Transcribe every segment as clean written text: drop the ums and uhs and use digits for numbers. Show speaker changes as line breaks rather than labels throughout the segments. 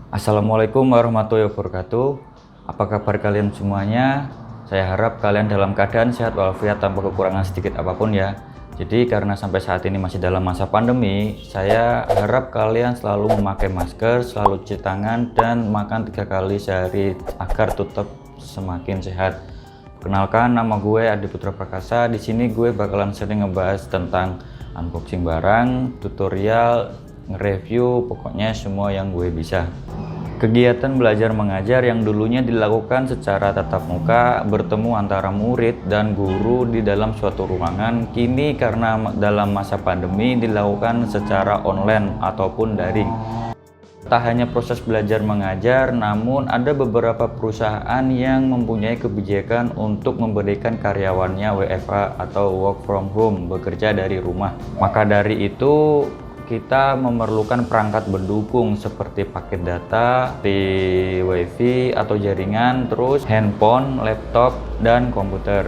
Assalamualaikum warahmatullahi wabarakatuh. Apa kabar kalian semuanya? Saya harap kalian dalam keadaan sehat walafiat tanpa kekurangan sedikit apapun ya. Jadi karena sampai saat ini masih dalam masa pandemi, saya harap kalian selalu memakai masker, selalu cuci tangan, dan makan 3 kali sehari agar tetap semakin sehat. Perkenalkan, nama gue Adi Putra Prakasa. Di sini gue bakalan sering ngebahas tentang unboxing barang, tutorial, nge-review, pokoknya semua yang gue bisa. Kegiatan belajar mengajar yang dulunya dilakukan secara tatap muka, bertemu antara murid dan guru di dalam suatu ruangan, kini karena dalam masa pandemi dilakukan secara online ataupun daring. Tak hanya proses belajar mengajar, namun ada beberapa perusahaan yang mempunyai kebijakan untuk memberikan karyawannya WFH atau work from home, bekerja dari rumah. Maka dari itu, kita memerlukan perangkat pendukung seperti paket data, di wifi atau jaringan, terus handphone, laptop, dan komputer.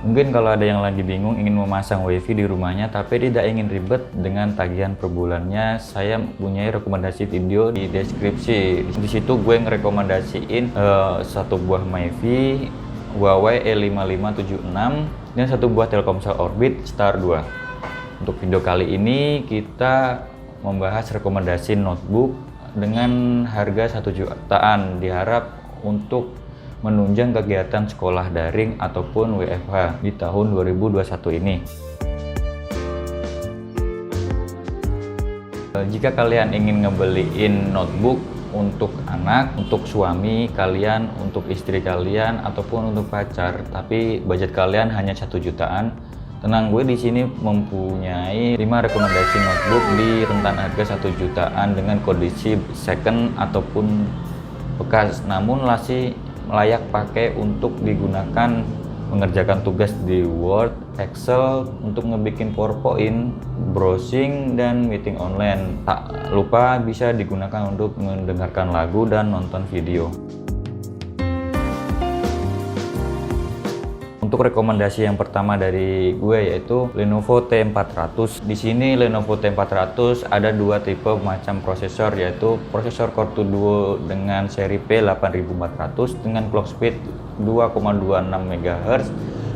Mungkin kalau ada yang lagi bingung ingin memasang wifi di rumahnya tapi tidak ingin ribet dengan tagihan per bulannya, saya punya rekomendasi video di deskripsi. Di situ gue ngerekomendasiin satu buah wifi Huawei E5576 dan satu buah Telkomsel Orbit Star 2. Untuk video kali ini kita membahas rekomendasi notebook dengan harga 1 jutaan, diharap untuk menunjang kegiatan sekolah daring ataupun WFH di tahun 2021 ini. Jika kalian ingin ngebeliin notebook untuk anak, untuk suami kalian, untuk istri kalian, ataupun untuk pacar, tapi budget kalian hanya 1 jutaan, tenang, gue di sini mempunyai 5 rekomendasi notebook di rentan harga 1 jutaan dengan kondisi second ataupun bekas, namun masih layak pakai untuk digunakan mengerjakan tugas di Word, Excel, untuk ngebikin PowerPoint, browsing, dan meeting online. Tak lupa bisa digunakan untuk mendengarkan lagu dan nonton video. Untuk rekomendasi yang pertama dari gue yaitu Lenovo T400. Di sini Lenovo T400 ada 2 tipe macam prosesor, yaitu prosesor Core 2 Duo dengan seri P8400 dengan clock speed 2,26 MHz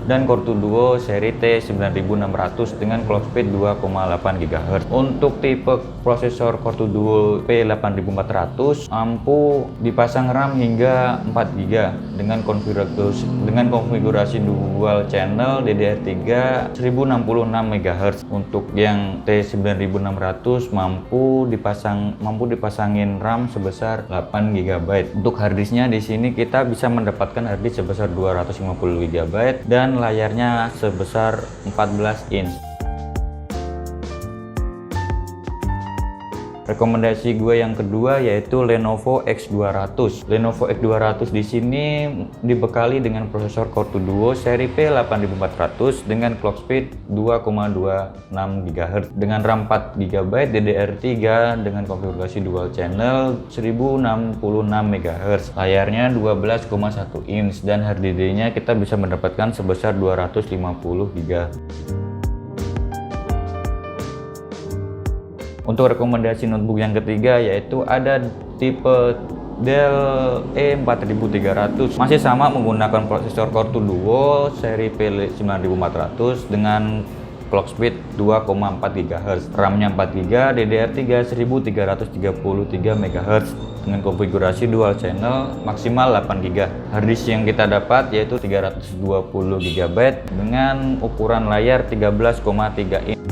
dan Core 2 Duo seri T9600 dengan clock speed 2,8 GHz. Untuk tipe prosesor Core 2 Duo P8400 mampu dipasang RAM hingga 4 GB dengan konfigurasi dual channel DDR3 1066 MHz. Untuk yang T9600 mampu dipasangin RAM sebesar 8 GB. Untuk harddisknya di sini kita bisa mendapatkan harddisk sebesar 250 GB dan layarnya sebesar 14 inch. Rekomendasi gue yang kedua yaitu Lenovo X200. Lenovo X200 di sini dibekali dengan prosesor Core 2 Duo seri P8400 dengan clock speed 2,26 GHz dengan RAM 4 GB DDR3 dengan konfigurasi dual channel 1066 MHz. Layarnya 12,1 inch dan HDD-nya kita bisa mendapatkan sebesar 250 GB. Untuk rekomendasi notebook yang ketiga yaitu ada tipe Dell E4300, masih sama menggunakan prosesor Core 2 Duo seri P9400 dengan clock speed 2,4 GHz, RAM-nya 4 GB, DDR3 1333 MHz dengan konfigurasi dual channel maksimal 8 GB. Harddisk yang kita dapat yaitu 320 GB dengan ukuran layar 13,3 inch.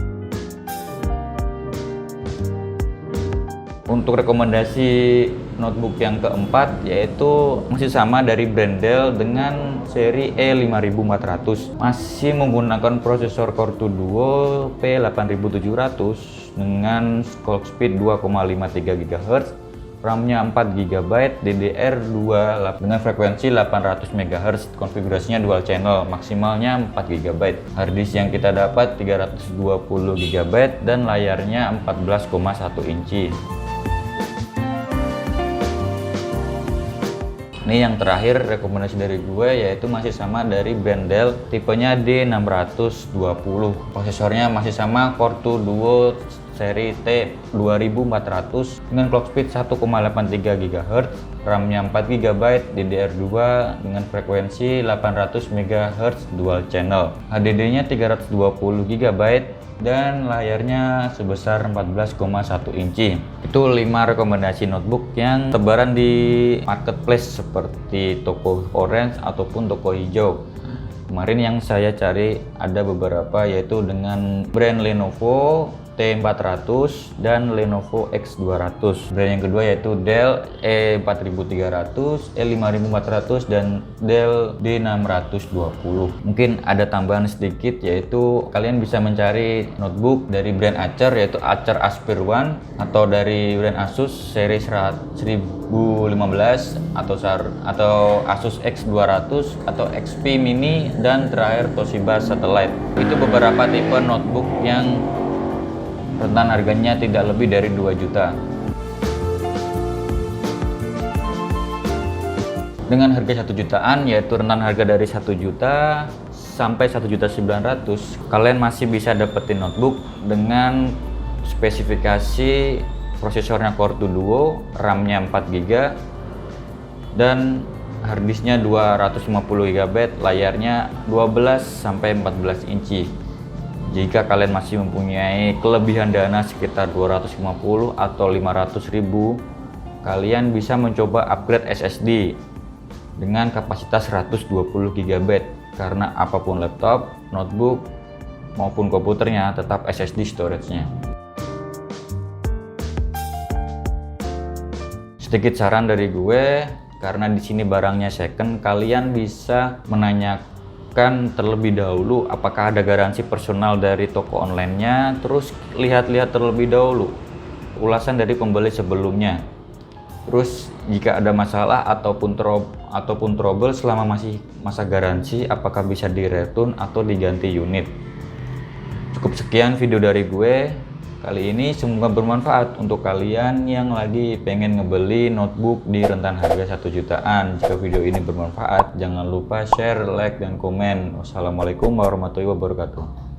Untuk rekomendasi notebook yang keempat yaitu masih sama dari brand Dell dengan seri E5400, masih menggunakan prosesor Core 2 Duo P8700 dengan clock speed 2,53 GHz, RAM-nya 4 GB, DDR2 dengan frekuensi 800 MHz, konfigurasinya dual channel, maksimalnya 4 GB. Harddisk yang kita dapat 320 GB dan layarnya 14,1 inci. Ini yang terakhir rekomendasi dari gue yaitu masih sama dari brand Dell, tipenya D620. Prosesornya masih sama Core 2 Duo seri T2400 dengan clock speed 1,83 GHz, RAM-nya 4 GB, DDR2 dengan frekuensi 800 MHz dual channel, HDD-nya 320 GB, dan layarnya sebesar 14,1 inci. Itu 5 rekomendasi notebook yang tersebaran di marketplace seperti toko orange ataupun toko hijau. Kemarin yang saya cari ada beberapa, yaitu dengan brand Lenovo T400 dan Lenovo X200. Brand yang kedua yaitu Dell E4300, E5400 dan Dell D620. Mungkin ada tambahan sedikit, yaitu kalian bisa mencari notebook dari brand Acer, yaitu Acer Aspire One, atau dari brand Asus seri 1015 atau Asus X200 atau XP Mini, dan terakhir Toshiba Satellite. Itu beberapa tipe notebook yang rentan harganya tidak lebih dari 2 juta. Dengan harga 1 jutaan, yaitu rentan harga dari 1 juta sampai 1.900.000, kalian masih bisa dapetin notebook dengan spesifikasi prosesornya Core 2 Duo, RAM-nya 4 GB, dan harddisknya 250 GB, layarnya 12 sampai 14 inci. Jika kalian masih mempunyai kelebihan dana sekitar 250 atau 500.000, kalian bisa mencoba upgrade SSD dengan kapasitas 120 GB, karena apapun laptop, notebook, maupun komputernya tetap SSD storage-nya. Sedikit saran dari gue, karena di sini barangnya second, kalian bisa menanyakan terlebih dahulu apakah ada garansi personal dari toko online-nya, terus lihat-lihat terlebih dahulu ulasan dari pembeli sebelumnya. Terus jika ada masalah ataupun trouble selama masih masa garansi, apakah bisa di-return atau diganti unit. Cukup sekian video dari gue kali ini, semoga bermanfaat untuk kalian yang lagi pengen ngebeli notebook di rentan harga 1 jutaan. Jika video ini bermanfaat, jangan lupa share, like, dan komen. Wassalamualaikum warahmatullahi wabarakatuh.